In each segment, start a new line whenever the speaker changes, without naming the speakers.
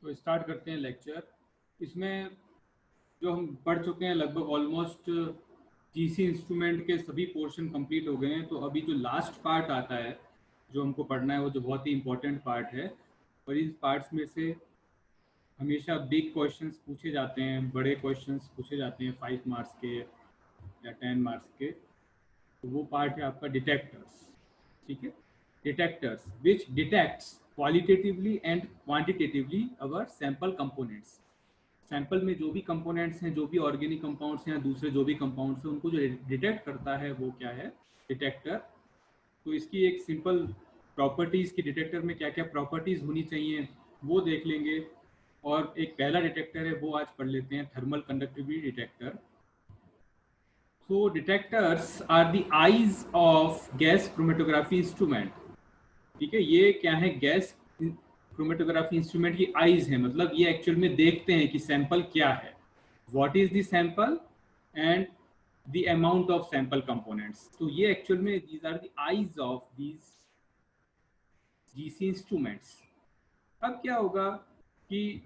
तो स्टार्ट करते हैं लेक्चर। इसमें जो हम पढ़ चुके हैं लगभग ऑलमोस्ट जीसी इंस्ट्रूमेंट के सभी पोर्शन कंप्लीट हो गए हैं। तो अभी जो लास्ट पार्ट आता है जो हमको पढ़ना है वो जो बहुत ही इम्पोर्टेंट पार्ट है, और इस पार्ट्स में से हमेशा बिग क्वेश्चंस पूछे जाते हैं, बड़े क्वेश्चंस पूछे जाते हैं 5 मार्क्स के या 10 मार्क्स के। तो वो पार्ट है आपका डिटेक्टर्स। ठीक है, detectors which detects qualitatively and quantitatively our sample components. Sample में जो भी कंपोनेंट्स हैं, जो भी ऑर्गेनिक कंपाउंड्स हैं या दूसरे जो भी कंपाउंड्स हैं, उनको जो डिटेक्ट करता है वो क्या है, डिटेक्टर। तो इसकी एक सिंपल प्रॉपर्टीज़ की डिटेक्टर में क्या क्या प्रॉपर्टीज़ होनी चाहिए वो देख लेंगे। और एक पहला डिटेक्टर है वो आज पढ़ लेते हैं, thermal conductivity detector. So detectors are the eyes of gas chromatography instrument. ठीक है, ये क्या है, गैस क्रोमेटोग्राफी इंस्ट्रूमेंट की आईज है, मतलब ये एक्चुअल में देखते हैं कि सैंपल क्या है, what is the sample and the amount of sample components. तो ये एक्चुअल में these are the eyes of these GC instruments. अब क्या होगा कि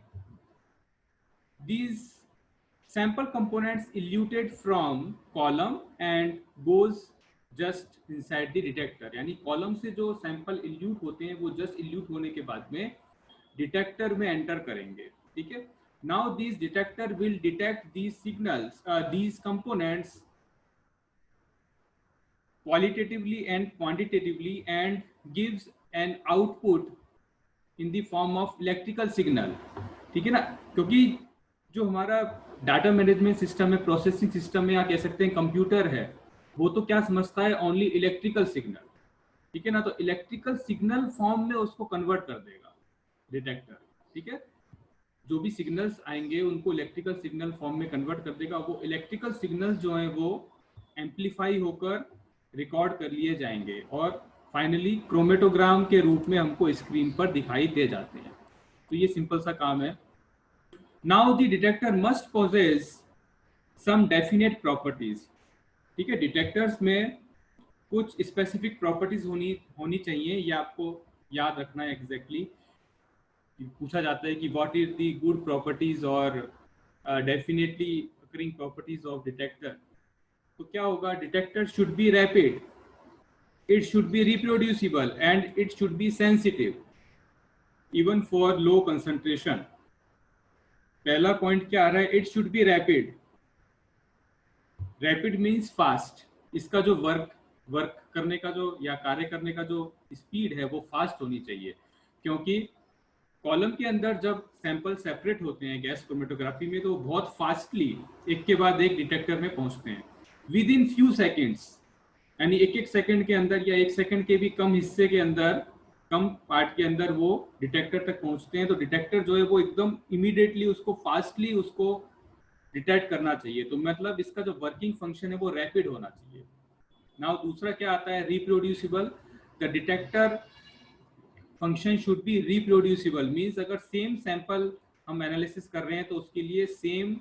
these sample components eluted from column and goes just inside the detector। यानी column से जो सैंपल इल्यूट होते हैं वो जस्ट इल्यूट होने के बाद में डिटेक्टर में एंटर करेंगे। ठीक है, now this detector will detect these signals, these components qualitatively and quantitatively and gives an output in the form of electrical signal। ठीक है ना, क्योंकि जो हमारा डाटा मैनेजमेंट सिस्टम है, प्रोसेसिंग सिस्टम है, या कह सकते हैं कंप्यूटर है, वो तो क्या समझता है, ओनली इलेक्ट्रिकल सिग्नल। ठीक है ना, तो इलेक्ट्रिकल सिग्नल फॉर्म में उसको कन्वर्ट कर देगा डिटेक्टर। ठीक है, जो भी सिग्नल्स आएंगे उनको इलेक्ट्रिकल सिग्नल फॉर्म में कन्वर्ट कर देगा। वो इलेक्ट्रिकल सिग्नल्स जो हैं वो एम्पलीफाई होकर रिकॉर्ड कर लिए जाएंगे और फाइनली क्रोमेटोग्राम के रूप में हमको स्क्रीन पर दिखाई दे जाते हैं। तो ये सिंपल सा काम है। Now the detector must possess some definite properties. ठीक है, डिटेक्टर्स में कुछ स्पेसिफिक प्रॉपर्टीज होनी चाहिए, ये आपको याद रखना है एग्जैक्टली। पूछा जाता है कि what is the good properties और definitely occurring properties of detector. तो क्या होगा, detector should be rapid, it should be reproducible and it should be sensitive even for low concentration। पहला पॉइंट क्या आ रहा है, it should be rapid। rapid means fast। इसका जो वर्क करने का जो या कार्य करने का जो स्पीड है वो फास्ट होनी चाहिए, क्योंकि कॉलम के अंदर जब सैंपल सेपरेट होते हैं गैस क्रोमेटोग्राफी में तो बहुत फास्टली एक के बाद एक डिटेक्टर में पहुंचते हैं विद इन फ्यू सेकेंड्स। यानी एक सेकंड के अंदर या 1 सेकंड के भी कम हिस्से के अंदर, कम पार्ट के अंदर वो डिटेक्टर तक पहुंचते हैं। तो डिटेक्टर जो है वो एकदम इमीडिएटली उसको फास्टली उसको डिटेक्ट करना चाहिए। तो मतलब इसका जो वर्किंग फंक्शन है वो रैपिड होना चाहिए। नाउ दूसरा क्या आता है, reproducible. The detector function should be reproducible, means अगर सेम सैंपल हम एनालिसिस कर रहे हैं तो उसके लिए सेम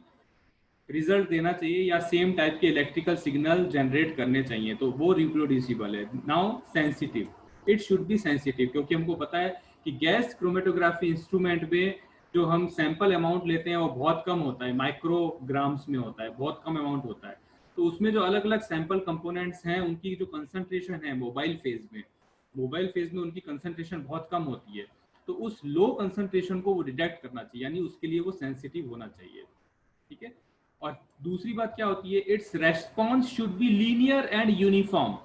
रिजल्ट देना चाहिए या सेम टाइप के इलेक्ट्रिकल सिग्नल जनरेट करने चाहिए, तो वो रिप्रोड्यूसिबल है। Now sensitive, it should be sensitive, क्योंकि हमको पता है कि गैस क्रोमेटोग्राफी इंस्ट्रूमेंट में जो हम सैंपल अमाउंट लेते हैं वो बहुत कम होता है, माइक्रोग्राम्स में होता है, बहुत कम अमाउंट होता है। तो उसमें जो अलग अलग सैंपल कंपोनेंट्स हैं उनकी जो कंसंट्रेशन है मोबाइल फेज में उनकी कंसंट्रेशन बहुत कम होती है। तो उस लो कंसंट्रेशन को वो डिटेक्ट करना चाहिए, यानी उसके लिए वो सेंसिटिव होना चाहिए। ठीक है, और दूसरी बात क्या होती है, it's response should be linear and uniform.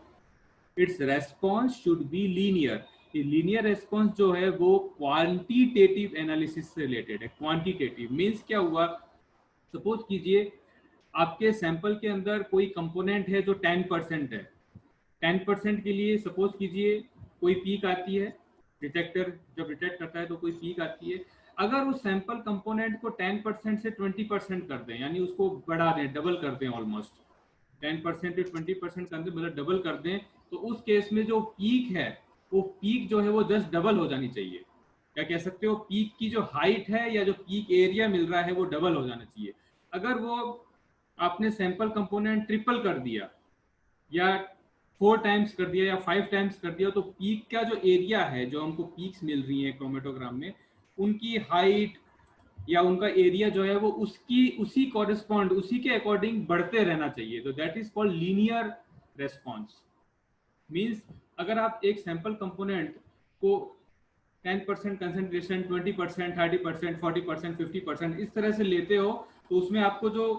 It's response should be linear. Linear response जो है वो क्वांटिटेटिव एनालिसिस से रिलेटेड है। क्वांटिटेटिव मीन्स क्या हुआ, सपोज कीजिए आपके सैंपल के अंदर कोई कंपोनेंट है जो 10% है। 10% के लिए सपोज कीजिए कोई पीक आती है, डिटेक्टर जब डिटेक्ट करता है तो कोई पीक आती है। अगर उस सैंपल कंपोनेंट को 10% से 20% कर दें, यानी उसको बढ़ा दें, डबल कर दें, ऑलमोस्ट 10% से 20% कर दें, मतलब डबल कर दें, तो उस केस में जो पीक है वो पीक जो है वो जस्ट डबल हो जानी चाहिए। क्या कह सकते हो, पीक की जो हाइट है या जो पीक एरिया मिल रहा है वो डबल हो जाना चाहिए। अगर वो आपने सैंपल कंपोनेंट ट्रिपल कर दिया या 4 टाइम्स कर दिया या 5 टाइम्स कर दिया, तो पीक का जो एरिया है, जो हमको पीक्स मिल रही है क्रोमेटोग्राम में, उनकी हाइट या उनका एरिया जो है वो उसी कॉरेस्पॉन्ड उसी के अकॉर्डिंग बढ़ते रहना चाहिए। तो that is called linear response. Means अगर आप एक सैंपल कंपोनेंट को 10% कंसंट्रेशन, 20%, 30%, 40%, 50% इस तरह से लेते हो तो उसमें आपको जो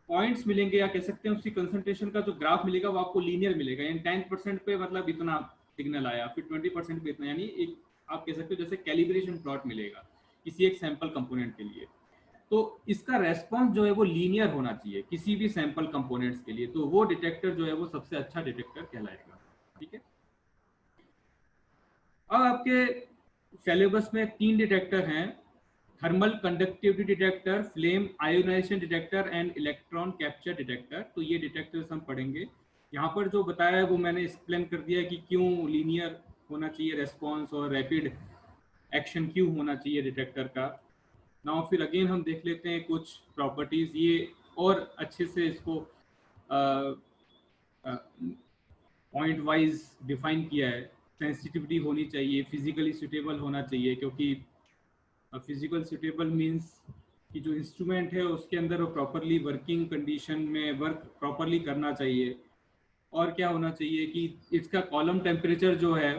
पॉइंट्स मिलेंगे या कह सकते हैं उसकी कंसंट्रेशन का जो ग्राफ मिलेगा वो आपको लीनियर मिलेगा। यानी 10% पे मतलब इतना सिग्नल आया, फिर 20% पे इतना, यानी एक आप कह सकते हो जैसे कैलिब्रेशन प्लॉट मिलेगा किसी एक सैंपल कंपोनेंट के लिए। तो इसका रेस्पॉन्स जो है वो लीनियर होना चाहिए किसी भी सैंपल कंपोनेंट्स के लिए। तो वो डिटेक्टर जो है वो सबसे अच्छा डिटेक्टर कहलाएगा। ठीक है, अब आपके सिलेबस में 3 डिटेक्टर हैं, thermal conductivity detector, flame ionisation detector and electron capture detector. तो ये डिटेक्टर्स हम पढ़ेंगे। यहाँ पर जो बताया है वो मैंने एक्सप्लेन कर दिया कि क्यों लीनियर होना चाहिए रेस्पॉन्स और रैपिड एक्शन क्यों होना चाहिए डिटेक्टर का। नाउ फिर अगेन हम देख लेते हैं कुछ प्रॉपर्टीज, ये और अच्छे से इसको पॉइंट वाइज डिफाइन किया है। सेंसिटिविटी होनी चाहिए, फिजिकली सुटेबल होना चाहिए, क्योंकि फिजिकल सुटेबल मीन्स कि जो इंस्ट्रूमेंट है उसके अंदर वो प्रॉपरली वर्किंग कंडीशन में वर्क प्रॉपरली करना चाहिए। और क्या होना चाहिए कि इसका कॉलम टेम्परेचर जो है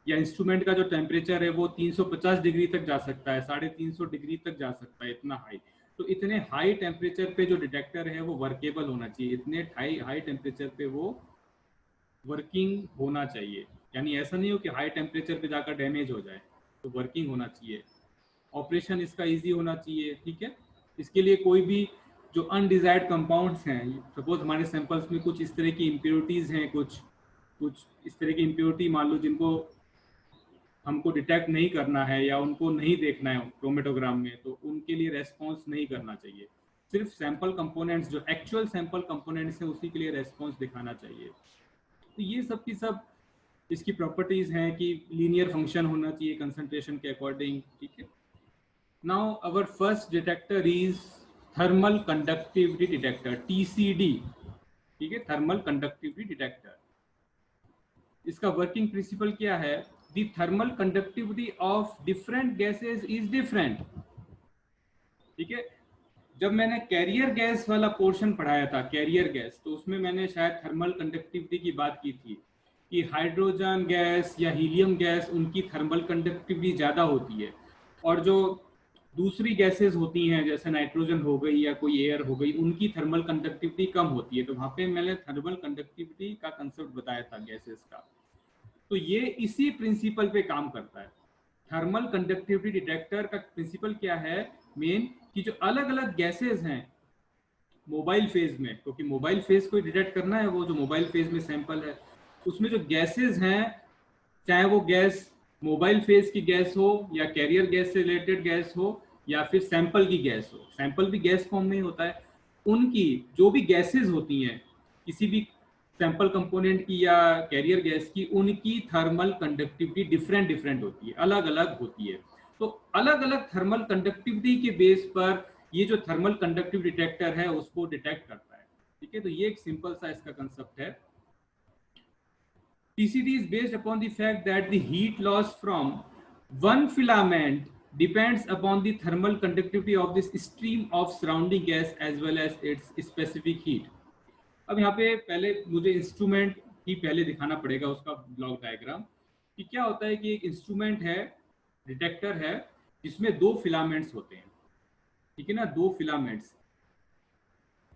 या इंस्ट्रूमेंट का जो टेम्परेचर है वो 350 डिग्री तक जा सकता है, 350 डिग्री तक जा सकता है, इतना हाई। तो इतने हाई टेम्परेचर पे जो डिटेक्टर है वो वर्केबल होना चाहिए, इतने हाई टेम्परेचर पे वो वर्किंग होना चाहिए। यानी ऐसा नहीं हो कि हाई टेम्परेचर पे जाकर डैमेज हो जाए, तो वर्किंग होना चाहिए। ऑपरेशन इसका इजी होना चाहिए। ठीक है, इसके लिए कोई भी जो अनडिजायर्ड कंपाउंड्स हैं, सपोज हमारे सैंपल्स में कुछ इस तरह की इम्प्योरिटीज़ हैं, कुछ इस तरह की इम्प्योरिटी मान लो जिनको हमको डिटेक्ट नहीं करना है या उनको नहीं देखना है क्रोमेटोग्राम में, तो उनके लिए रेस्पॉन्स नहीं करना चाहिए। सिर्फ सैंपल कंपोनेंट्स जो एक्चुअल सैंपल कंपोनेंट्स हैं उसी के लिए रेस्पॉन्स दिखाना चाहिए। तो ये सब की सब इसकी प्रॉपर्टीज हैं कि लीनियर फंक्शन होना चाहिए कंसंट्रेशन के अकॉर्डिंग। ठीक है, now our first detector is thermal conductivity detector, TCD। ठीक है, थर्मल कंडक्टिविटी डिटेक्टर। इसका वर्किंग प्रिंसिपल क्या है? The thermal conductivity of different gases is different. ठीक है, जब मैंने कैरियर गैस वाला पोर्शन पढ़ाया था, कैरियर गैस, तो उसमें मैंने शायद थर्मल कंडक्टिविटी की बात की थी कि हाइड्रोजन गैस या हीलियम गैस उनकी थर्मल कंडक्टिविटी ज़्यादा होती है, और जो दूसरी गैसेस होती हैं जैसे नाइट्रोजन हो गई या कोई एयर हो गई, उनकी थर्मल कंडक्टिविटी कम होती है। तो वहाँ पे मैंने थर्मल कंडक्टिविटी का कंसेप्ट बताया था गैसेस का। तो ये इसी प्रिंसिपल पे काम करता है। थर्मल कंडक्टिविटी डिटेक्टर का प्रिंसिपल क्या है मेन, कि जो अलग अलग गैसेस हैं मोबाइल फेज में, क्योंकि मोबाइल फेज को डिटेक्ट करना है, वो जो मोबाइल फेज में सैंपल है उसमें जो गैसेस हैं, चाहे वो गैस मोबाइल फेज की गैस हो या कैरियर गैस से रिलेटेड गैस हो या फिर सैंपल की गैस हो, सैंपल भी गैस फॉर्म में ही होता है, उनकी जो भी गैसेस होती हैं किसी भी सैंपल कंपोनेंट की या कैरियर गैस की, उनकी थर्मल कंडक्टिविटी डिफरेंट होती है, अलग अलग होती है। तो अलग अलग थर्मल कंडक्टिविटी के बेस पर ये जो थर्मल कंडक्टिविटी डिटेक्टर है उसको डिटेक्ट करता है। ठीक है, तो ये एक सिंपल सा इसका कंसेप्ट है। TCD is based upon the fact that the heat loss from one filament depends upon the thermal conductivity of this stream of surrounding gas as well as its specific heat. अब यहाँ पे पहले मुझे instrument ही पहले दिखाना पड़ेगा, उसका block diagram, कि क्या होता है कि एक इंस्ट्रूमेंट है, डिटेक्टर है, जिसमें 2 फिलामेंट्स होते हैं। ठीक है ना, 2 फिलामेंट्स।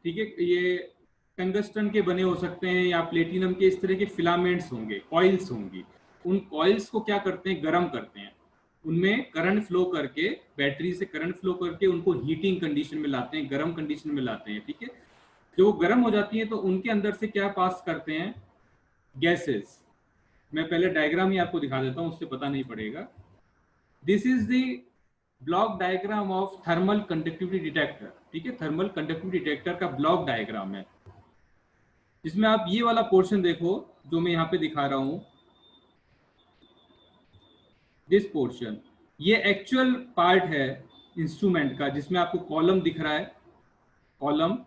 ठीक है, ये टंगस्टन के बने हो सकते हैं या प्लेटिनम के, इस तरह के फिलामेंट्स होंगे, कॉइल्स होंगी। उन कॉइल्स को क्या करते हैं, गर्म करते हैं, उनमें करंट फ्लो करके, बैटरी से करंट फ्लो करके उनको हीटिंग कंडीशन में लाते हैं, गर्म कंडीशन में लाते हैं। ठीक है, जो वो गर्म हो जाती है तो उनके अंदर से क्या पास करते हैं, गैसेस। मैं पहले डायग्राम ही आपको दिखा देता हूँ, उससे पता नहीं पड़ेगा। This is the block diagram of thermal conductivity detector. ठीक है, थर्मल कंडक्टिविटी डिटेक्टर का ब्लॉक डायग्राम है, जिसमें आप ये वाला पोर्शन देखो जो मैं यहाँ पे दिखा रहा हूँ, दिस पोर्शन, ये एक्चुअल पार्ट है इंस्ट्रूमेंट का, जिसमें आपको कॉलम दिख रहा है, कॉलम,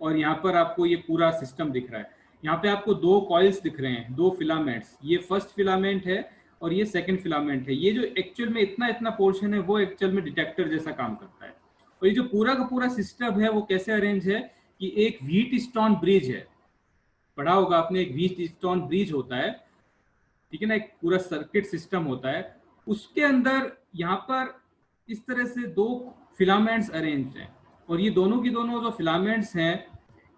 और यहाँ पर आपको ये पूरा सिस्टम दिख रहा है। यहाँ पे आपको 2 कॉइल्स दिख रहे हैं, 2 फिलामेंट्स। ये फर्स्ट फिलामेंट है और ये सेकंड फिलामेंट है। ये जो एक्चुअल में इतना पोर्शन है वो एक्चुअल में डिटेक्टर जैसा काम करता है। और ये जो पूरा का पूरा सिस्टम है वो कैसे अरेंज है कि एक व्हीटस्टोन ब्रिज है, पढ़ा होगा आपने, एक व्हीटस्टोन ब्रिज होता है, ठीक है ना, एक पूरा सर्किट सिस्टम होता है, उसके अंदर यहाँ पर इस तरह से दो फिलामेंट्स अरेंज हैं, और ये दोनों की दोनों जो फिलामेंट्स हैं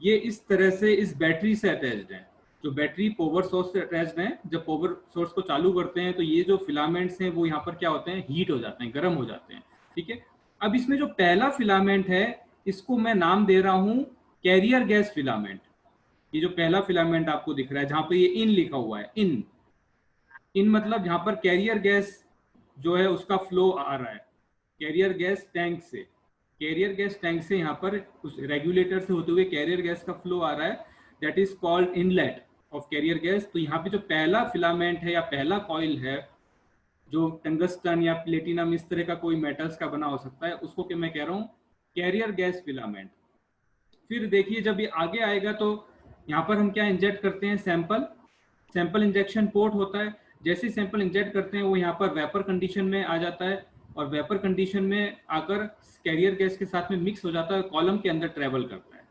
ये इस तरह से इस बैटरी से अटैच्ड हैं। जो बैटरी पावर सोर्स से अटैच्ड है, जब पावर सोर्स को चालू करते हैं तो ये जो फिलामेंट्स हैं वो यहाँ पर क्या होते हैं, हीट हो जाते हैं, गर्म हो जाते हैं, ठीक है। अब इसमें जो पहला फिलामेंट है इसको मैं नाम दे रहा हूँ कैरियर गैस फिलामेंट। ये जो पहला फिलामेंट आपको दिख रहा है जहां पर ये इन लिखा हुआ है, इन मतलब यहाँ पर कैरियर गैस जो है उसका फ्लो आ रहा है कैरियर गैस टैंक से, कैरियर गैस टैंक से यहाँ पर उस रेगुलेटर से होते हुए कैरियर गैस का फ्लो आ रहा है, that is called inlet of carrier gas. तो यहाँ पे जो पहला फिलामेंट है या पहला कॉइल है जो टंगस्टन या प्लेटिनम इस तरह का कोई मेटल्स का बना हो सकता है, उसको कि मैं कह रहा हूँ कैरियर गैस फिलामेंट। फिर देखिए जब ये आगे आएगा तो यहाँ पर हम क्या इंजेक्ट करते हैं, सैंपल इंजेक्शन पोर्ट होता है। जैसे सैंपल इंजेक्ट करते हैं वो यहाँ पर वेपर कंडीशन में आ जाता है, और वेपर कंडीशन में आकर कैरियर गैस के साथ में मिक्स हो जाता है, कॉलम के अंदर ट्रेवल करता है,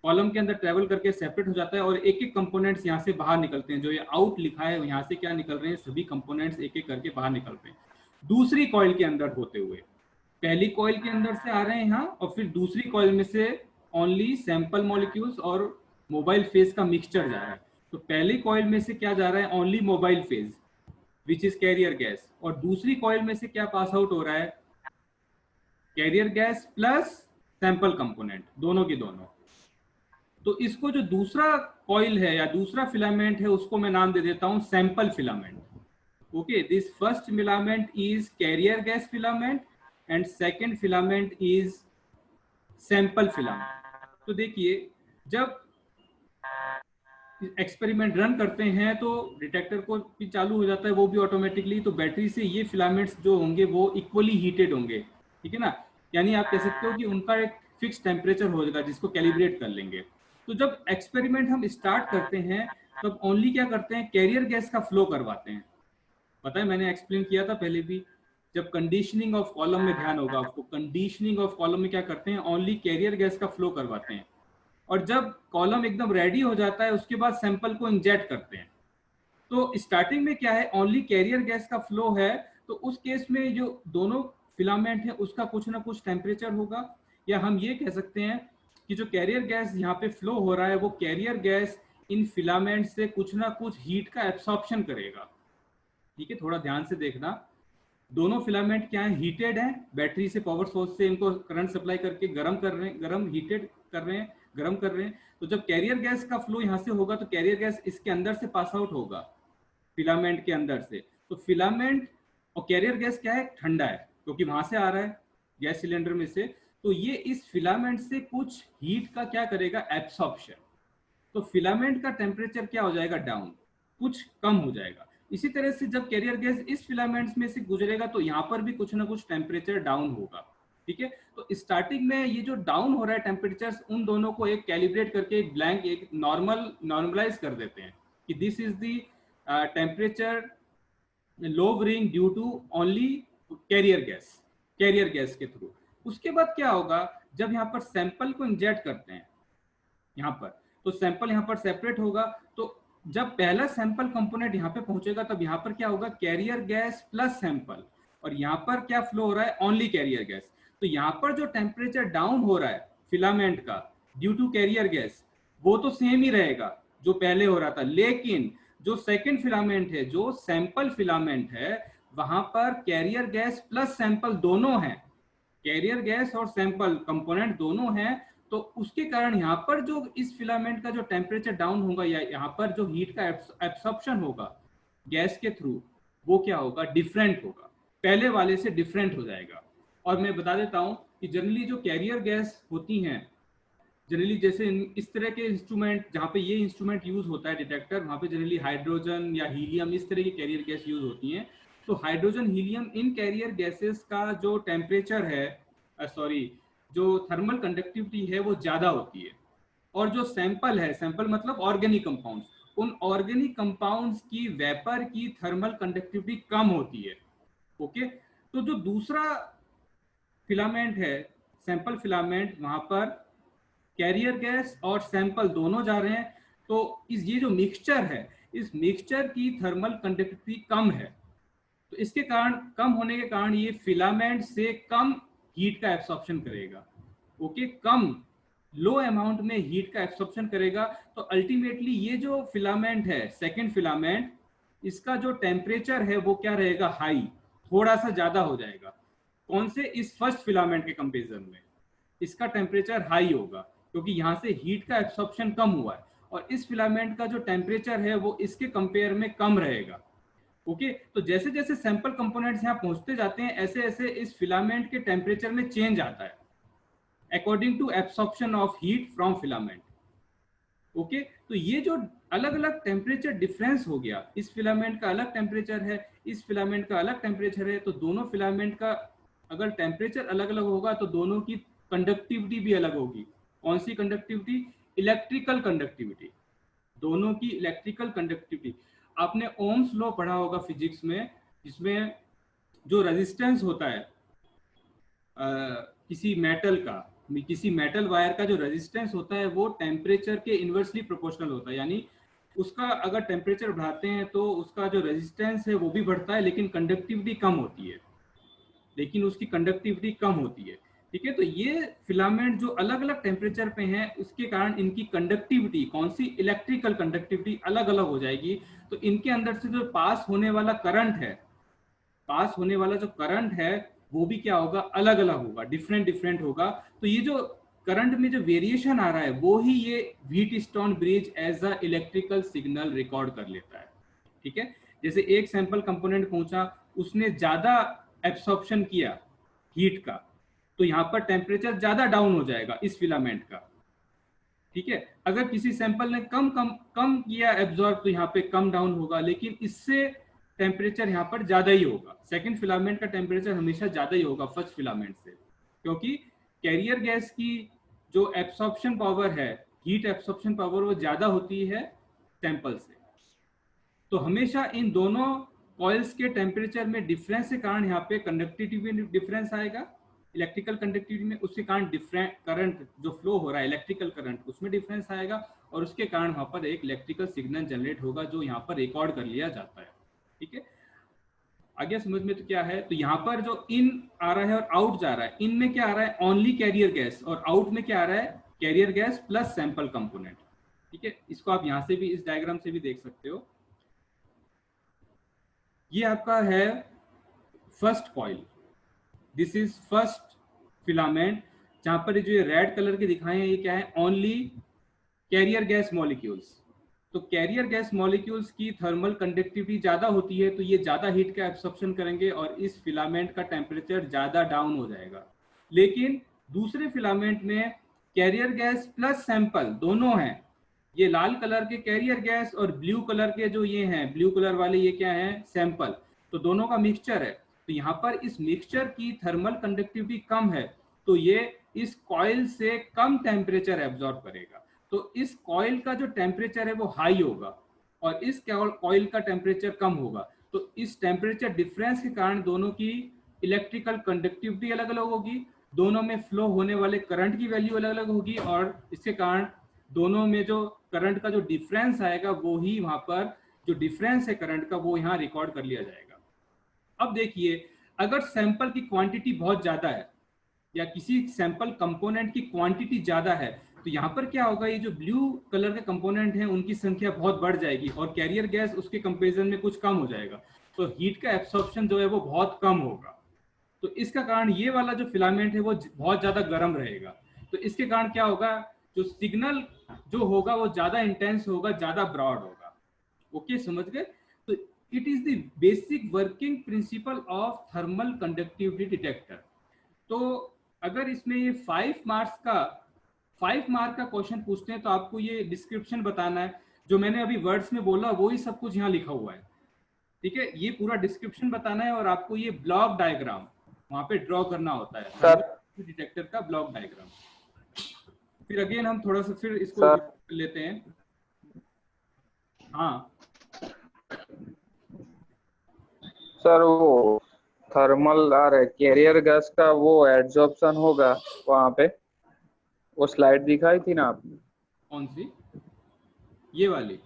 कॉलम के अंदर ट्रेवल करके सेपरेट हो जाता है, और एक एक कंपोनेंट्स यहाँ से बाहर निकलते हैं। जो ये आउट लिखा है यहाँ से क्या निकल रहे हैं, सभी कंपोनेंट्स एक एक करके बाहर निकल रहे हैं दूसरी कॉइल के अंदर होते हुए। पहली कॉइल के अंदर से आ रहे हैं यहाँ, और फिर दूसरी कॉइल में से ओनली सैंपल मॉलिक्यूल्स और मोबाइल फेज का मिक्सचर जा रहा है। तो पहली कॉइल में से क्या जा रहा है, only mobile phase which is carrier gas, और दूसरी कॉइल में से क्या पास आउट हो रहा है, carrier gas plus sample component, दोनों की दोनों। तो इसको जो दूसरा कॉइल है या दूसरा फिलामेंट है उसको मैं नाम दे देता हूं sample filament. Okay, this first filament is carrier gas filament and second filament is sample filament. तो देखिए जब एक्सपेरिमेंट रन करते हैं तो डिटेक्टर को भी चालू हो जाता है वो भी ऑटोमेटिकली, तो बैटरी से ये फिलामेंट्स जो होंगे वो इक्वली हीटेड होंगे, ठीक है ना, यानी आप कह सकते हो कि उनका एक फिक्स टेम्परेचर हो जाएगा जिसको कैलिब्रेट कर लेंगे। तो जब एक्सपेरिमेंट हम स्टार्ट करते हैं तब ओनली क्या करते हैं, कैरियर गैस का फ्लो करवाते हैं। पता है मैंने एक्सप्लेन किया था पहले भी, जब कंडीशनिंग ऑफ कॉलम में ध्यान होगा आपको, कंडीशनिंग ऑफ कॉलम में क्या करते हैं, ओनली कैरियर गैस का फ्लो करवाते हैं, और जब कॉलम एकदम रेडी हो जाता है उसके बाद सैंपल को इंजेक्ट करते हैं। तो स्टार्टिंग में क्या है, ओनली कैरियर गैस का फ्लो है, तो उस केस में जो दोनों फिलामेंट है उसका कुछ ना कुछ टेम्परेचर होगा, या हम ये कह सकते हैं कि जो कैरियर गैस यहाँ पे फ्लो हो रहा है वो कैरियर गैस इन फिलामेंट से कुछ ना कुछ हीट का एब्सॉर्प्शन करेगा, ठीक है। थोड़ा ध्यान से देखना, दोनों फिलामेंट क्या है, हीटेड है, बैटरी से पावर सोर्स से इनको करंट सप्लाई करके गर्म कर रहे हैं, गर्म कर रहे हैं। तो जब कैरियर गैस का फ्लो यहाँ से होगा तो कैरियर गैस इसके अंदर से पास आउट होगा फिलामेंट के अंदर से। तो फिलामेंट और कैरियर गैस क्या है, ठंडा है क्योंकि वहां से आ रहा है गैस सिलेंडर में से, तो ये इस फिलामेंट से कुछ हीट का क्या करेगा, एब्सॉर्प्शन। तो फिलामेंट का टेम्परेचर क्या हो जाएगा, डाउन, कुछ कम हो जाएगा। इसी तरह से जब कैरियर गैस इस फिलामेंट्स में से गुजरेगा तो यहाँ पर भी कुछ ना कुछ टेम्परेचर डाउन होगा, ठीक है। तो स्टार्टिंग में ये जो डाउन हो रहा है टेम्परेचर, उन दोनों को एक कैलिब्रेट करके एक ब्लैंक एक नॉर्मलाइज कर देते हैं कि this is the temperature lowering due to only carrier gas के थ्रू। उसके बाद क्या होगा, जब यहाँ पर सैंपल को इंजेक्ट करते हैं यहाँ पर, तो सैंपल यहाँ पर सेपरेट होगा। तो जब पहला सैंपल कंपोनेंट यहाँ पे पहुंचेगा तब यहाँ पर क्या होगा, कैरियर गैस प्लस सैंपल, और यहाँ पर क्या फ्लो हो रहा है, ओनली कैरियर गैस। तो यहाँ पर जो टेम्परेचर डाउन हो रहा है फिलामेंट का ड्यू टू कैरियर गैस वो तो सेम ही रहेगा जो पहले हो रहा था, लेकिन जो सेकेंड फिलामेंट है, जो सैंपल फिलामेंट है, वहां पर कैरियर गैस प्लस सैंपल दोनों है, कैरियर गैस और सैंपल कंपोनेंट दोनों हैं। तो उसके कारण यहाँ पर जो इस फिलामेंट का जो टेम्परेचर डाउन होगा या यहाँ पर जो हीट का एब्सॉर्प्शन होगा गैस के थ्रू, वो क्या होगा, डिफरेंट होगा, पहले वाले से डिफरेंट हो जाएगा। और मैं बता देता हूँ कि जनरली जो कैरियर गैस होती हैं, जनरली जैसे इस तरह के इंस्ट्रूमेंट जहाँ पे ये इंस्ट्रूमेंट यूज होता है डिटेक्टर, वहाँ पे जनरली हाइड्रोजन या हीलियम इस तरह की कैरियर गैस यूज होती हैं। तो हाइड्रोजन हीलियम इन कैरियर गैसेस का जो टेम्परेचर है, जो थर्मल कंडक्टिविटी है वो ज्यादा होती है, और जो सैंपल है, सैंपल मतलब ऑर्गेनिक कंपाउंड्स, उन ऑर्गेनिक कंपाउंड्स की वेपर की थर्मल कंडक्टिविटी कम होती है। ओके, तो जो दूसरा फिलामेंट है सैंपल फिलामेंट, वहां पर कैरियर गैस और सैंपल दोनों जा रहे हैं, तो ये जो मिक्सचर है, इस मिक्सचर की थर्मल कंडक्टिविटी कम है, तो इसके कारण, कम होने के कारण ये फिलामेंट से कम हीट का एब्सॉर्प्शन करेगा। ओके, कम लो अमाउंट में हीट का एब्सॉर्प्शन करेगा। तो अल्टीमेटली ये जो फिलामेंट है सेकंड फिलामेंट, इसका जो टेम्परेचर है वो क्या रहेगा, हाई, थोड़ा सा ज्यादा हो जाएगा। कौन से, इस फर्स्ट फिलामेंट के कंपेरिजन में इसका टेम्परेचर हाई होगा, क्योंकि यहाँ से हीट का एब्सॉर्प्शन कम हुआ है, और इस फिलामेंट का जो टेम्परेचर है वो इसके कंपेयर में कम रहेगा। ओके, तो जैसे जैसे सैंपल कंपोनेंट्स यहाँ पहुंचते जाते हैं, ऐसे ऐसे इस फिलामेंट के टेम्परेचर में चेंज आता है according to absorption of heat from filament. Okay, तो ये जो अलग अलग टेम्परेचर डिफरेंस हो गया, इस फिलामेंट का अलग टेम्परेचर है, इस फिलामेंट का अलग टेम्परेचर है, तो दोनों फिलामेंट का अगर टेम्परेचर अलग अलग होगा तो दोनों की कंडक्टिविटी भी अलग होगी। कौन सी कंडक्टिविटी, इलेक्ट्रिकल कंडक्टिविटी, दोनों की इलेक्ट्रिकल कंडक्टिविटी। आपने ओम्स लॉ पढ़ा होगा फिजिक्स में, जिसमें जो रेजिस्टेंस होता है किसी मेटल का, किसी मेटल वायर का जो रेजिस्टेंस होता है वो टेम्परेचर के इनवर्सली प्रोपोर्शनल होता है, यानी उसका अगर टेम्परेचर बढ़ाते हैं तो उसका जो रेजिस्टेंस है वो भी बढ़ता है, लेकिन कंडक्टिविटी कम होती है, लेकिन उसकी कंडक्टिविटी कम होती है। ठीक है, तो ये फिलामेंट जो अलग अलग टेम्परेचर पे हैं, उसके कारण इनकी कंडक्टिविटी, कौन सी, इलेक्ट्रिकल कंडक्टिविटी अलग अलग हो जाएगी। तो इनके अंदर से जो पास होने वाला करंट है, पास होने वाला जो करंट है वो भी क्या होगा, अलग अलग होगा, डिफरेंट डिफरेंट होगा। तो ये जो करंट में जो वेरिएशन आ रहा है वो ही ये Wheatstone bridge as a electrical signal record कर लेता है। ठीक है, जैसे एक सैंपल कंपोनेंट पहुंचा, उसने ज्यादा एब्सॉर्प्शन किया हीट का, तो यहाँ पर टेम्परेचर ज्यादा डाउन हो जाएगा इस फिलामेंट का। ठीक है, अगर किसी सैंपल ने कम कम कम किया एब्जॉर्ब, तो यहाँ पे कम डाउन होगा, लेकिन इससे टेम्परेचर यहाँ पर ज्यादा ही होगा। सेकंड फिलामेंट का टेम्परेचर हमेशा ज्यादा ही होगा फर्स्ट फिलामेंट से, क्योंकि कैरियर गैस की जो एब्सॉर्प्शन पावर है, हीट एब्सॉर्प्शन पावर, वो ज्यादा होती है सैंपल से। तो हमेशा इन दोनों कॉइल्स के टेम्परेचर में डिफरेंस के कारण यहाँ पे कंडक्टिविटी में डिफरेंस आएगा, इलेक्ट्रिकल कंडक्टिविटी में, उसके कारण डिफरेंट करंट जो फ्लो हो रहा है, इलेक्ट्रिकल करंट, उसमें डिफरेंस आएगा, और उसके कारण वहां पर एक इलेक्ट्रिकल सिग्नल जनरेट होगा जो यहाँ पर रिकॉर्ड कर लिया जाता है। ठीक है, आगे समझ में तो क्या है, तो यहाँ पर जो इन आ रहा है और आउट जा रहा है, इन में क्या आ रहा है, ओनली कैरियर गैस, और आउट में क्या आ रहा है, carrier gas plus sample component. ठीक है, इसको आप यहाँ से भी, इस डायग्राम से भी देख सकते हो। ये आपका है first coil, this is first filament, जहां पर जो रेड कलर के दिखाए हैं ये क्या है, ओनली कैरियर गैस मॉलिक्यूल्स। तो कैरियर गैस मॉलिक्यूल्स की थर्मल कंडक्टिविटी ज्यादा होती है, तो ये ज्यादा हीट का एब्सॉर्प्शन करेंगे और इस फिलामेंट का टेम्परेचर ज्यादा डाउन हो जाएगा। लेकिन दूसरे फिलामेंट में कैरियर गैस प्लस सैंपल दोनों हैं, ये लाल कलर के कैरियर गैस और ब्लू कलर के जो ये हैं, ब्लू कलर वाले ये क्या है, सैंपल, तो दोनों का मिक्सचर है। तो यहाँ पर इस मिक्सचर की थर्मल कंडक्टिविटी कम है, तो ये इस कॉइल से कम टेम्परेचर एब्जॉर्ब करेगा, तो इस कॉइल का जो टेम्परेचर है वो हाई होगा और इस कॉइल का टेम्परेचर कम होगा। तो इस टेम्परेचर डिफरेंस के कारण दोनों की इलेक्ट्रिकल कंडक्टिविटी अलग अलग होगी, दोनों में फ्लो होने वाले करंट की वैल्यू अलग अलग होगी, और इसके कारण दोनों में जो करंट का जो डिफरेंस आएगा वो ही वहां पर जो डिफरेंस है करंट का वो यहाँ रिकॉर्ड कर लिया जाएगा। अब देखिए, अगर सैंपल की क्वांटिटी बहुत ज्यादा है या किसी सैंपल कंपोनेंट की क्वांटिटी ज्यादा है, तो यहाँ पर क्या होगा, ये जो ब्लू कलर के कंपोनेंट हैं उनकी संख्या बहुत बढ़ जाएगी और कैरियर गैस उसके कंपेरिजन में कुछ कम हो जाएगा, तो हीट का एब्सॉर्प्शन जो है वो बहुत कम होगा। तो इसका कारण ये वाला जो फिलामेंट है वो बहुत ज्यादा गर्म रहेगा, तो इसके कारण क्या होगा, जो सिग्नल जो होगा वो ज्यादा इंटेंस होगा, ज्यादा ब्रॉड होगा। ओके, समझ गए। तो it is the basic working principle of thermal conductivity detector. तो अगर इसमें ये 5 मार्क का क्वेश्चन पूछते हैं तो आपको ये डिस्क्रिप्शन बताना है, जो मैंने अभी वर्ड्स में बोला वही सब कुछ यहाँ लिखा हुआ है। ठीक है, ये पूरा डिस्क्रिप्शन बताना है और आपको ये ब्लॉक डायग्राम वहां पे ड्रॉ करना होता है, थर्मल डिटेक्टर का ब्लॉक डायग्राम। फिर अगेन हम थोड़ा सा फिर इसको लेते हैं। हाँ
सर वो थर्मल आ रहा है कैरियर गैस का, वो एड्जॉर्प्शन होगा वहां पे, वो स्लाइड दिखाई थी ना आपने,
कौन सी, ये वाली?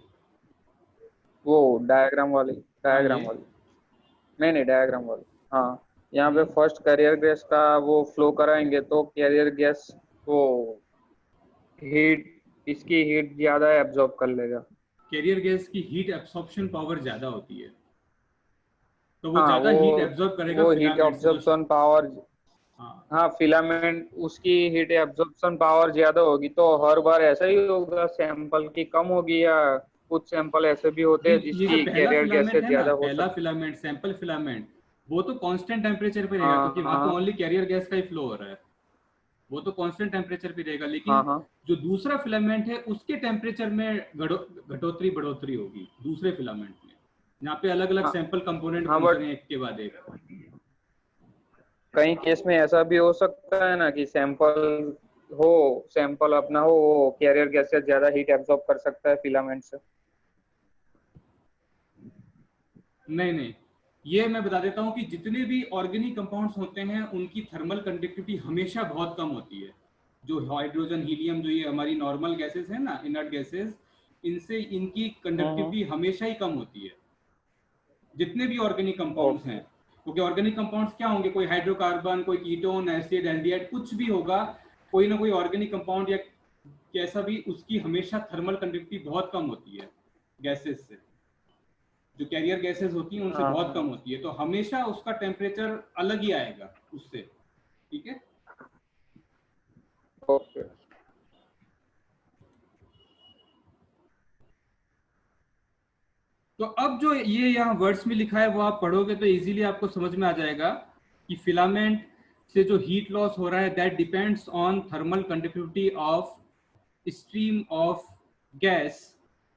वो डायग्राम वाली,
हाँ
डायग्राम
ये।
वाली, नहीं नहीं डायग्राम वाली। हाँ, यहाँ पे
हम्म।
फर्स्ट कैरियर गैस का वो फ्लो कराएंगे तो कैरियर गैस वो हीट, इसकी हीट ज्यादा एब्जॉर्ब कर लेगा।
कैरियर गैस की हीट एब्सॉर्प्शन पावर ज्यादा होती है, तो वो
हाँ
ज्यादा हीट एब्जॉर्ब करेगा
वो हीट
फिलामेंट से जो।
एब्जॉर्प्शन पावर,
हाँ
हाँ फिलामेंट उसकी हीट एब्जॉर्प्शन पावर ज्यादा होगी, तो हर बार ऐसा ही होगा, सैंपल की कम होगी, या कुछ सैंपल ऐसे भी होते हैं
ये जो
जिसकी
पहला
कैरियर गैस
फिलामेंट
से
है ना,
ज्यादा हो
पहला
सकती।
फिलामेंट, सैंपल फिलामेंट, वो तो कांस्टेंट टेम्परेचर पे रहेगा,
हाँ
क्योंकि वहां तो
हाँ
ओनली कैरियर गैस का ही फ्लो हो रहा है। वो तो कांस्टेंट टेम्परेचर पे रहेगा,
हाँ
लेकिन
हाँ
जो दूसरा फिलामेंट है उसके टेम्परेचर में घटोतरी बढ़ोतरी होगी दूसरे फिलामेंट में, यहाँ पे अलग अलग
हाँ
सैंपल कंपोनेंट
हाँ,
घूम
बट
रहे हैं एक के बाद एक।
कई केस में ऐसा भी हो सकता है ना कि सैंपल अपना हो, वो कैरियर गैस से ज्यादा हीट एब्जॉर्ब कर सकता है फिलामेंट से।
नहीं नहीं, ये मैं बता देता हूँ कि जितने भी ऑर्गेनिक कंपाउंड्स होते हैं उनकी थर्मल कंडक्टिविटी हमेशा बहुत कम होती है। जो हाइड्रोजन, हीलियम, जो ये हमारी नॉर्मल गैसेस हैं ना, इनर्ट गैसेस, इनसे इनकी
हम्म।
कंडक्टिविटी हमेशा ही कम होती है, जितने भी ऑर्गेनिक कंपाउंड्स हैं।
ओके।
क्योंकि ऑर्गेनिक कंपाउंड्स क्या होंगे, कोई हाइड्रोकार्बन, कोई कीटोन, एसिड, एल्डिहाइड, कुछ भी होगा, कोई ना कोई ऑर्गेनिक कंपाउंड या कैसा भी, उसकी हमेशा थर्मल कंडक्टिविटी बहुत कम होती है गैसेस से। जो कैरियर गैसेस होती हैं उनसे
हाँ
बहुत
हाँ।
कम होती है, तो हमेशा उसका टेम्परेचर अलग ही आएगा उससे। ठीक है।
ओके।
तो अब जो ये यहाँ वर्ड्स में लिखा है वो आप पढ़ोगे तो इजीली आपको समझ में आ जाएगा कि फिलामेंट से जो हीट लॉस हो रहा है, that depends on thermal conductivity of stream of gas.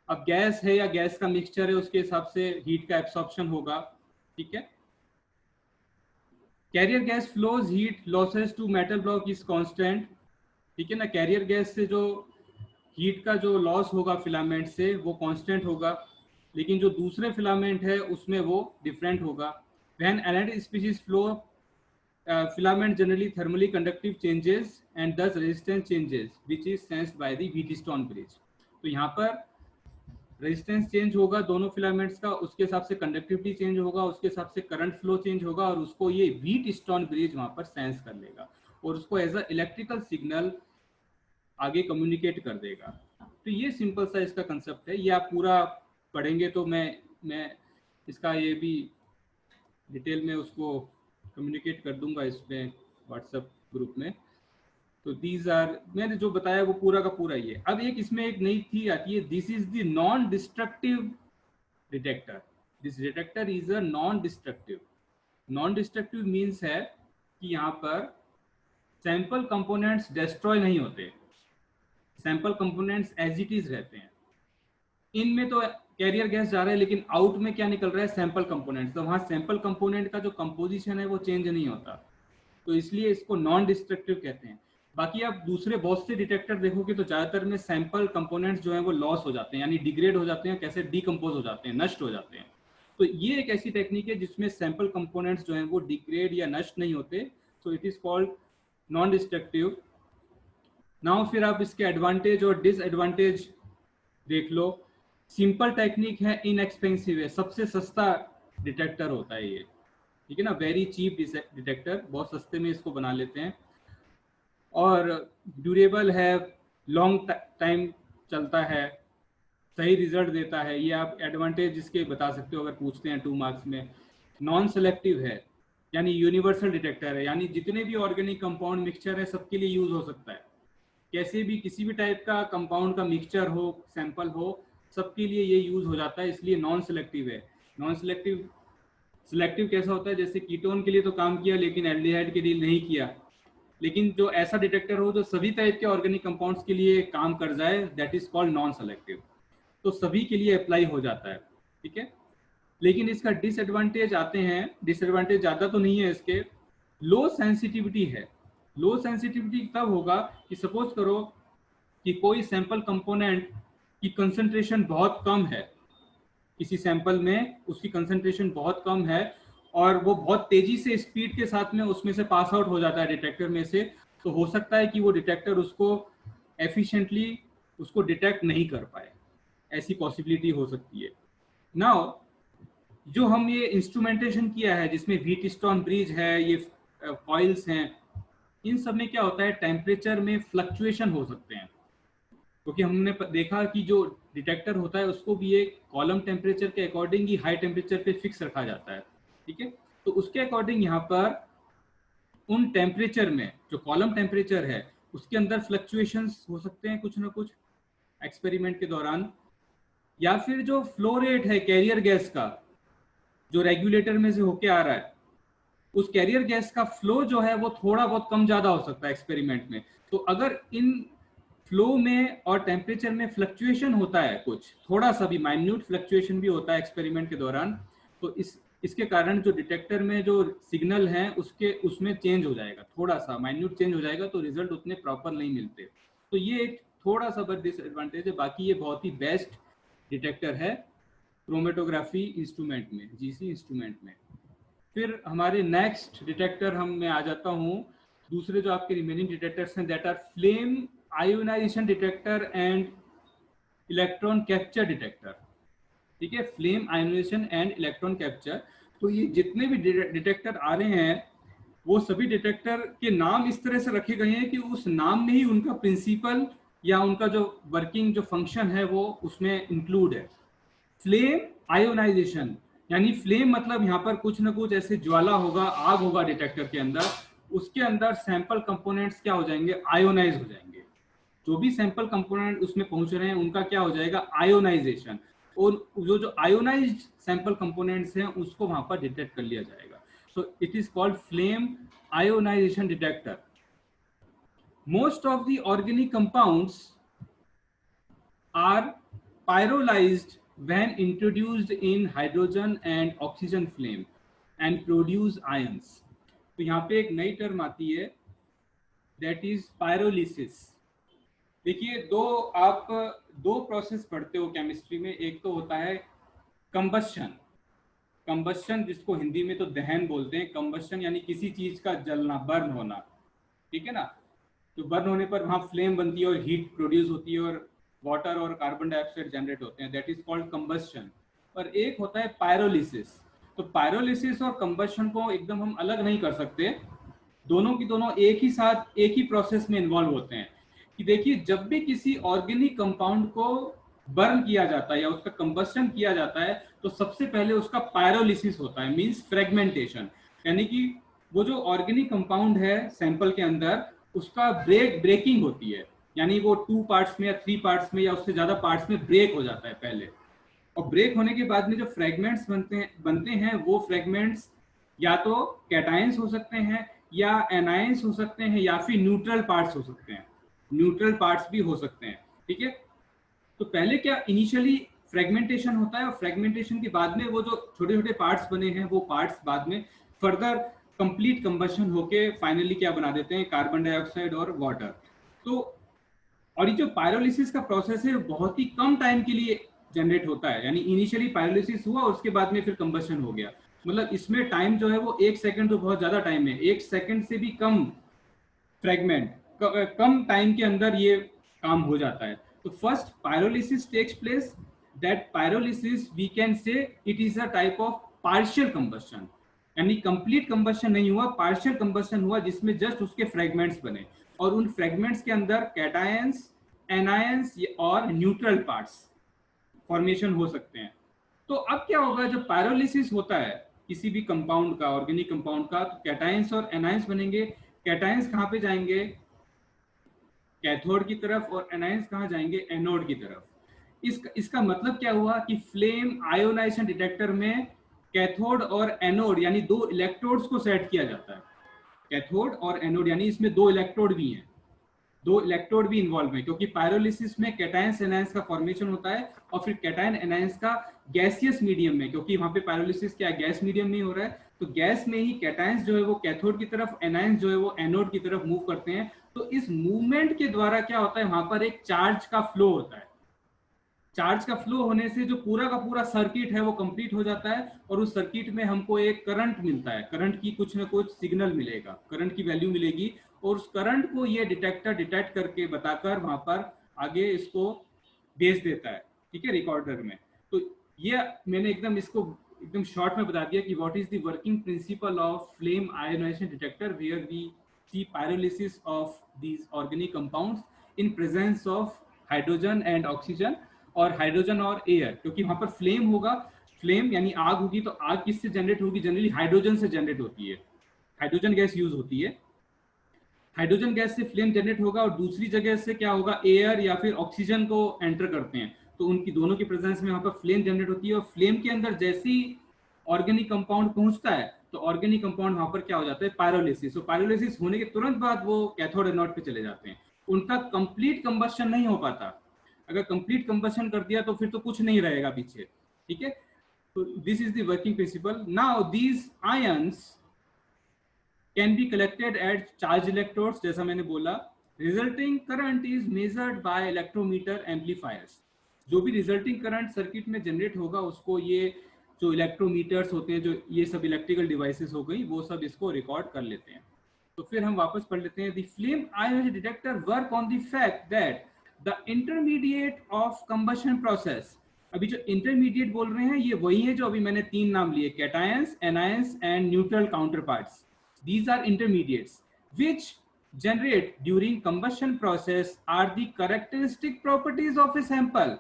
अब गैस है या गैस का मिक्सचर है, उसके हिसाब से हीट का एब्सॉर्प्शन होगा। ठीक है। Carrier gas flows heat losses to metal block is constant. ठीक है ना, कैरियर गैस से जो हीट का जो लॉस होगा फिलामेंट से वो कांस्टेंट होगा, लेकिन जो दूसरे फिलामेंट है उसमें वो डिफरेंट होगा। When analytic species flow filament generally thermally conductive changes and thus resistance changes which is sensed by the Wheatstone bridge। तो यहाँ पर रेजिस्टेंस चेंज होगा दोनों फिलामेंट्स का, उसके हिसाब से कंडक्टिविटी चेंज होगा, उसके हिसाब से करंट फ्लो चेंज होगा, और उसको ये व्हीटस्टोन ब्रिज वहां पर सेंस कर लेगा और उसको एज अ इलेक्ट्रिकल सिग्नल आगे कम्युनिकेट कर देगा। तो ये सिंपल सा इसका कंसेप्ट है, ये आप पूरा पढ़ेंगे तो मैं इसका ये भी डिटेल में उसको कम्युनिकेट कर दूंगा इसमें व्हाट्सएप ग्रुप में। तो दीज आर, मैंने जो बताया वो पूरा का पूरा ही है। अब एक इसमें एक नई चीज आती है, this is the non destructive detector. This detector is a non destructive. Non destructive means है कि यहाँ पर सैंपल कंपोनेंट्स डिस्ट्रॉय नहीं होते, sample components as it is रहते हैं। इनमें तो कैरियर गैस जा रहा है, लेकिन आउट में क्या निकल रहा है, सैंपल कंपोनेंट्स, तो वहां सैंपल कंपोनेंट का जो कंपोजिशन है वो चेंज नहीं होता, तो इसलिए इसको नॉन डिस्ट्रक्टिव कहते हैं। बाकी आप दूसरे बहुत से डिटेक्टर देखोगे तो ज्यादातर में सैंपल कंपोनेंट्स जो है वो लॉस हो जाते हैं, यानी डिग्रेड हो जाते हैं, कैसे डिकम्पोज हो जाते हैं, नष्ट हो जाते हैं। तो ये एक ऐसी टेक्निक है जिसमें सैंपल कंपोनेंट्स जो हैं वो डिग्रेड या नष्ट नहीं होते, सो it is called non destructive. Now फिर आप इसके एडवांटेज और डिसएडवांटेज देख लो। सिंपल टेक्निक है, इनएक्सपेंसिव है, सबसे सस्ता डिटेक्टर होता है ये। ठीक है ना, वेरी चीप डिटेक्टर, बहुत सस्ते में इसको बना लेते हैं, और ड्यूरेबल है, लॉन्ग टाइम चलता है, सही रिजल्ट देता है। ये आप एडवांटेज इसके बता सकते हो अगर पूछते हैं 2 मार्क्स में। नॉन सेलेक्टिव है, यानी यूनिवर्सल डिटेक्टर है, यानी जितने भी ऑर्गेनिक कंपाउंड मिक्सचर है सबके लिए यूज हो सकता है, कैसे भी किसी भी टाइप का कंपाउंड का मिक्सचर हो, सैंपल हो, सबके लिए ये यूज हो जाता है, इसलिए नॉन सेलेक्टिव है। नॉन सेलेक्टिव, सिलेक्टिव कैसा होता है, जैसे कीटोन के लिए तो काम किया लेकिन एल्डिहाइड के लिए नहीं किया, लेकिन जो ऐसा डिटेक्टर हो जो सभी टाइप के ऑर्गेनिक कंपाउंड्स के लिए काम कर जाए, that is called non selective, तो सभी के लिए अप्लाई हो जाता है। ठीक है। लेकिन इसका डिसएडवांटेज आते हैं, डिसएडवांटेज ज़्यादा तो नहीं है इसके, लो सेंसिटिविटी है। लो सेंसिटिविटी तब होगा कि सपोज करो कि कोई सैंपल कंपोनेंट की कंसंट्रेशन बहुत कम है, किसी सैंपल में उसकी कंसंट्रेशन बहुत कम है और वो बहुत तेजी से स्पीड के साथ में उसमें से पास आउट हो जाता है डिटेक्टर में से, तो हो सकता है कि वो डिटेक्टर उसको एफिशिएंटली उसको डिटेक्ट नहीं कर पाए, ऐसी पॉसिबिलिटी हो सकती है। नाउ जो हम ये इंस्ट्रूमेंटेशन किया है जिसमें व्हीटस्टोन ब्रिज है, ये कॉइल्स हैं, इन सब में क्या होता है, टेम्परेचर में फ्लक्चुएशन हो सकते हैं, क्योंकि हमने देखा कि जो डिटेक्टर होता है उसको भी एक कॉलम टेम्परेचर के अकॉर्डिंग ही हाई टेम्परेचर पे फिक्स रखा जाता है, ठीक है। तो उसके अकॉर्डिंग यहाँ पर उन टेम्परेचर में जो कॉलम टेम्परेचर है उसके अंदर फ्लक्चुएशंस हो सकते हैं कुछ ना कुछ एक्सपेरिमेंट के दौरान, या फिर जो फ्लो रेट है कैरियर गैस का जो रेगुलेटर में से होके आ रहा है, उस कैरियर गैस का फ्लो जो है वो थोड़ा बहुत कम ज्यादा हो सकता है एक्सपेरिमेंट में। तो अगर इन फ्लो में और टेम्परेचर में फ्लक्चुएशन होता है, कुछ थोड़ा सा भी माइन्यूट फ्लक्चुएशन भी होता है एक्सपेरिमेंट के दौरान, तो इसके कारण जो डिटेक्टर में जो सिग्नल है उसमें चेंज हो जाएगा, थोड़ा सा माइन्यूट चेंज हो जाएगा, तो रिजल्ट उतने प्रॉपर नहीं मिलते। तो ये एक थोड़ा सा बस डिसएडवांटेज है, बाकी ये बहुत ही बेस्ट डिटेक्टर है क्रोमेटोग्राफी इंस्ट्रूमेंट में, जीसी इंस्ट्रूमेंट में। फिर हमारे नेक्स्ट डिटेक्टर हम मैं आ जाता हूँ, दूसरे जो आपके रिमेनिंग डिटेक्टर्स हैं that are flame ionisation detector and electron capture detector, ठीक है, flame ionisation and electron capture. तो ये जितने भी डिटेक्टर आ रहे हैं वो सभी डिटेक्टर के नाम इस तरह से रखे गए हैं कि उस नाम में ही उनका प्रिंसिपल या उनका जो वर्किंग जो फंक्शन है वो उसमें इंक्लूड है। फ्लेम आयोनाइजेशन यानी फ्लेम मतलब यहाँ पर कुछ ना कुछ ऐसे ज्वाला होगा, आग होगा डिटेक्टर के अंदर, उसके अंदर सैंपल कंपोनेंट्स क्या हो जाएंगे, आयोनाइज हो जाएंगे। जो भी सैंपल कंपोनेंट उसमें पहुंच रहे हैं उनका क्या हो जाएगा, आयोनाइजेशन, और जो आयोनाइज्ड सैंपल कंपोनेंट्स हैं उसको वहां पर डिटेक्ट कर लिया जाएगा। So it is called flame ionisation detector. Most of the organic compounds are pyrolyzed when introduced in hydrogen and oxygen flame and produce ions। तो यहाँ पे एक नई टर्म आती है that is pyrolysis। देखिए आप दो प्रोसेस पढ़ते हो केमिस्ट्री में, एक तो होता है कंबस्शन जिसको हिंदी में तो दहन बोलते हैं। कंबस्शन यानी किसी चीज का जलना, बर्न होना, ठीक है ना। तो बर्न होने पर वहां फ्लेम बनती है और हीट प्रोड्यूस होती है और वाटर और कार्बन डाइऑक्साइड जनरेट होते हैं, दैट इज कॉल्ड कंबस्शन। और एक होता है पायरोलिसिस। तो पायरोलिसिस और कंबस्शन को एकदम हम अलग नहीं कर सकते, दोनों की दोनों एक ही साथ एक ही प्रोसेस में इन्वॉल्व होते हैं। कि देखिए जब भी किसी ऑर्गेनिक कंपाउंड को बर्न किया जाता है या उसका कंबस्शन किया जाता है तो सबसे पहले उसका पायरोलिसिस होता है, मींस फ्रेगमेंटेशन। यानी कि वो जो ऑर्गेनिक कंपाउंड है सैंपल के अंदर उसका ब्रेकिंग होती है, यानी वो 2 पार्ट्स में या 3 पार्ट्स में या उससे ज्यादा पार्ट्स में ब्रेक हो जाता है पहले। और ब्रेक होने के बाद में जो फ्रेगमेंट्स बनते हैं वो फ्रेगमेंट्स या तो कैटायंस हो सकते हैं या एनायंस हो सकते हैं या फिर न्यूट्रल पार्ट्स हो सकते हैं, न्यूट्रल पार्ट्स भी हो सकते हैं, ठीक है। तो पहले क्या इनिशियली फ्रेगमेंटेशन होता है और फ्रेगमेंटेशन के बाद में वो जो छोटे छोटे पार्ट्स बने हैं वो पार्ट्स बाद में फर्दर कंप्लीट कंबशन होके फाइनली क्या बना देते हैं, कार्बन डाइऑक्साइड और वाटर। तो और ये जो पायरोलिसिस का प्रोसेस है बहुत ही कम टाइम के लिए जनरेट होता है, यानी इनिशियली पायरोलिसिस हुआ और उसके बाद में फिर कंबशन हो गया। मतलब इसमें टाइम जो है वो 1 सेकंड तो बहुत ज्यादा टाइम है, 1 सेकंड से भी कम फ्रेगमेंट कम टाइम के अंदर ये काम हो जाता है। तो first pyrolysis takes place, that pyrolysis we can say it is a type of partial combustion, यानी कंप्लीट कंबशन नहीं हुआ, पार्शियल कंबशन हुआ जिसमें जस्ट उसके फ्रेगमेंट्स बने और उन फ्रेगमेंट्स के अंदर कैटायंस, एनायंस और न्यूट्रल पार्ट्स फॉर्मेशन हो सकते हैं। तो अब क्या होगा जब पायरोलिसिस होता है किसी भी कंपाउंड का, ऑर्गेनिक कंपाउंड का, तो कैटायंस और एनायंस बनेंगे। कैटायंस कहाँ पे जाएंगे, कैथोड की तरफ, और एनायंस कहाँ जाएंगे, एनोड की तरफ। इसका मतलब क्या हुआ कि फ्लेम आयोनाइजेशन डिटेक्टर में कैथोड और एनोड यानी 2 इलेक्ट्रोड्स को सेट किया जाता है। कैथोड और एनोड यानी इसमें 2 इलेक्ट्रोड भी हैं, 2 इलेक्ट्रोड भी इन्वॉल्व है, क्योंकि पायरोलिसिस में कैटायंस एनायंस का फॉर्मेशन होता है और फिर कैटायन एनायंस का गैसियस मीडियम में, क्योंकि वहां पे पायरोलिसिस क्या गैस मीडियम में हो रहा है, तो गैस में ही कैटायंस जो है वो कैथोड की तरफ, एनायंस जो है वो एनोड की तरफ मूव करते हैं। तो इस मूवमेंट के द्वारा क्या होता है, वहां पर एक चार्ज का फ्लो होता है, चार्ज का फ्लो होने से जो पूरा का पूरा सर्किट है वो कंप्लीट हो जाता है, और उस सर्किट में हमको एक करंट मिलता है, करंट की कुछ ना कुछ सिग्नल मिलेगा, करंट की वैल्यू मिलेगी, और उस करंट को ये डिटेक्टर डिटेक्ट करके बताकर वहां पर आगे इसको भेज देता है, ठीक है, रिकॉर्डर में। तो ये मैंने एकदम इसको एकदम शॉर्ट में बता दिया कि what is the working principle of flame ionisation detector, where we see pyrolysis of these organic compounds in presence of hydrogen and oxygen, और हाइड्रोजन और एयर, क्योंकि वहां पर फ्लेम होगा, फ्लेम यानी आग होगी, तो आग किससे जनरेट होगी, जनरली हाइड्रोजन से जनरेट होती है, हाइड्रोजन गैस यूज होती है, हाइड्रोजन गैस से फ्लेम जनरेट होगा, और दूसरी जगह से क्या होगा, एयर या फिर ऑक्सीजन को एंटर करते हैं, तो उनकी दोनों की प्रेजेंस में वहां पर फ्लेम जनरेट होती है, और फ्लेम के अंदर जैसे ही ऑर्गेनिक कंपाउंड पहुंचता है तो ऑर्गेनिक कंपाउंड वहां पर क्या हो जाता है, पायरोलिसिस, तो पायरोलिसिस होने के तुरंत बाद वो कैथोड एनोड पे चले जाते हैं, उनका कंप्लीट कंबस्शन नहीं हो पाता, अगर कंप्लीट कंबस्शन कर दिया तो फिर तो कुछ नहीं रहेगा पीछे, ठीक है। तो this is the working principal. Now these ions can be collected at charged electrodes, जैसा मैंने बोला, resulting current is measured by electrometer amplifiers, जो भी रिजल्टिंग करंट सर्किट में जनरेट होगा उसको ये जो इलेक्ट्रोमीटर्स होते हैं, जो ये सब इलेक्ट्रिकल डिवाइसेस हो गई, वो सब इसको रिकॉर्ड कर लेते हैं। तो फिर हम वापस पढ़ लेते हैं, the flame ionisation detector work on the fact that the intermediate of combustion process, अभी जो इंटरमीडिएट बोल रहे हैं ये वही है जो अभी मैंने तीन नाम लिए, cations, anions and neutral counterparts, these are intermediates which generate during combustion process are the characteristic properties of a sample,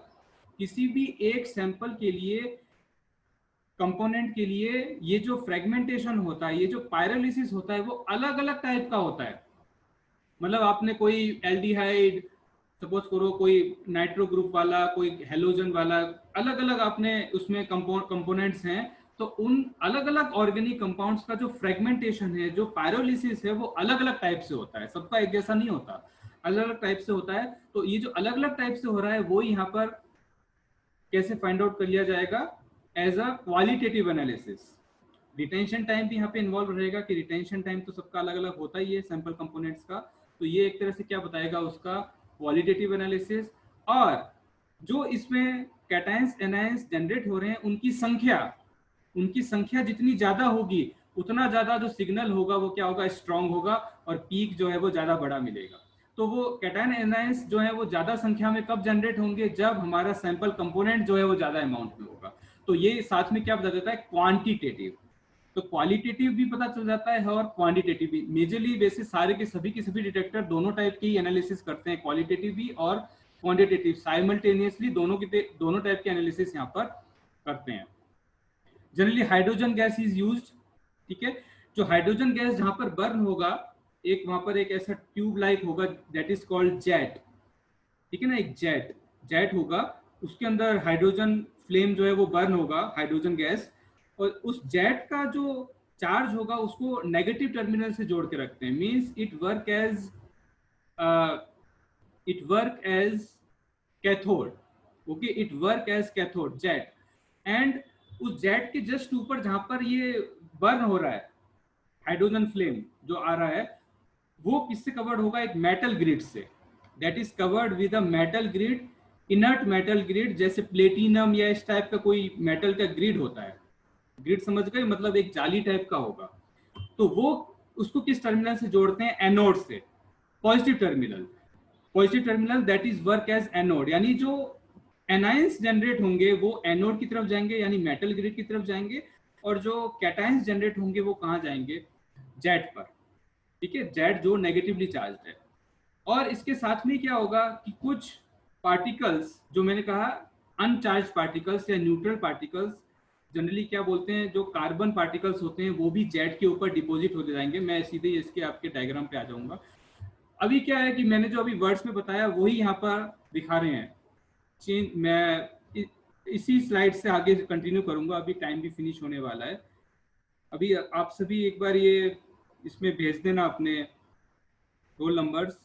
किसी भी एक सैंपल के लिए, कंपोनेंट के लिए ये जो फ्रेगमेंटेशन होता है, ये जो पायरोलिसिस होता है वो अलग अलग टाइप का होता है, मतलब आपने कोई एल्डिहाइड सपोज करो, कोई नाइट्रो ग्रुप वाला, कोई हेलोजन वाला, अलग अलग आपने उसमें कंपोनेंट्स हैं, तो उन अलग अलग ऑर्गेनिक कंपाउंड्स का जो फ्रेगमेंटेशन है, जो पायरोलिसिस है, वो अलग अलग टाइप से होता है, सबका एक जैसा नहीं होता, अलग अलग टाइप से होता है। तो ये जो अलग अलग टाइप से हो रहा है वो यहाँ पर कैसे फाइंड आउट कर लिया जाएगा, as a qualitative analysis. Retention time भी यहाँ पे इन्वॉल्व रहेगा, कि रिटेंशन टाइम तो सबका अलग अलग होता ही है सैंपल कंपोनेंट्स का, तो ये एक तरह से क्या बताएगा, उसका क्वालिटेटिव एनालिसिस। और जो इसमें कैटायंस एनायंस जनरेट हो रहे हैं उनकी संख्या जितनी ज्यादा होगी उतना ज्यादा जो सिग्नल होगा वो क्या होगा, स्ट्रांग होगा, और पीक जो है वो ज्यादा बड़ा मिलेगा। तो वो कैटायन एनायंस जो है वो ज्यादा संख्या में कब जनरेट होंगे, जब हमारा सैंपल कंपोनेंट जो है वो ज्यादा अमाउंट में होगा। तो ये साथ में क्या बता देता है, क्वांटिटेटिव, तो क्वालिटेटिव भी पता चल जाता है और क्वांटिटेटिव भी। मेजरली बेसिस सारे के सभी डिटेक्टर दोनों टाइप की एनालिसिस करते हैं, क्वालिटेटिव भी और क्वांटिटेटिव, साइमल्टेनियसली दोनों टाइप के एनालिसिस यहाँ पर करते हैं। Generally hydrogen gas is used, ठीक है, जो हाइड्रोजन गैस जहां पर बर्न होगा, एक वहां पर एक ऐसा ट्यूब लाइक होगा, दैट इज कॉल्ड जेट, ठीक है ना, एक जेट होगा, उसके अंदर हाइड्रोजन फ्लेम जो है वो बर्न होगा, हाइड्रोजन गैस, और उस जेट का जो चार्ज होगा उसको नेगेटिव टर्मिनल से जोड़ के रखते हैं, means it work as cathode, okay, it work as cathode jet, and उस जेट के जस्ट ऊपर जहां पर ये बर्न हो रहा है, हाइड्रोजन फ्लेम जो आ रहा है, वो किससे कवर्ड होगा, एक मेटल ग्रिड से, that is covered with a metal grid, inert metal grid, जैसे प्लेटिनम या इस टाइप का कोई मेटल का ग्रिड होता है, ग्रिड समझ गए, मतलब एक जाली टाइप का होगा। तो वो उसको किस टर्मिनल से जोड़ते हैं, एनोड से, positive terminal that is work as anode, यानी जो एनायंस जनरेट होंगे वो एनोड की तरफ जाएंगे, यानी मेटल ग्रिड की तरफ जाएंगे, और जो कैटायंस जनरेट होंगे वो कहाँ जाएंगे, जेट पर, ठीक है, जेट जो नेगेटिवली चार्ज है। और इसके साथ में क्या होगा कि कुछ पार्टिकल्स, जो मैंने कहा अनचार्ज पार्टिकल्स या न्यूट्रल पार्टिकल्स, जनरली क्या बोलते हैं, जो कार्बन पार्टिकल्स होते हैं वो भी जेट के ऊपर डिपॉजिट होते जाएंगे। मैं सीधे इसके आपके डायग्राम पे आ जाऊंगा। अभी क्या है कि मैंने जो अभी वर्ड्स में बताया वही यहाँ पर दिखा रहे हैं, चेंज, मैं इसी स्लाइड से आगे कंटिन्यू करूंगा, अभी टाइम भी फिनिश होने वाला है। अभी आप सभी एक बार ये इसमें भेज देना अपने रोल नंबर्स।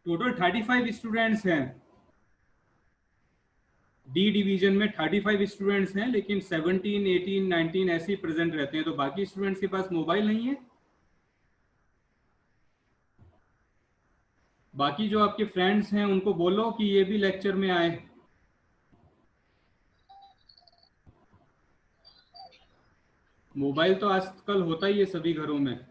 टोटल 35 स्टूडेंट्स हैं, डी डिवीजन में 35 स्टूडेंट्स हैं, लेकिन 17, 18, 19 ऐसे ही प्रेजेंट रहते हैं। तो बाकी स्टूडेंट्स के पास मोबाइल नहीं है। बाकी जो आपके फ्रेंड्स हैं उनको बोलो कि ये भी लेक्चर में आए। मोबाइल तो आजकल होता ही है सभी घरों में।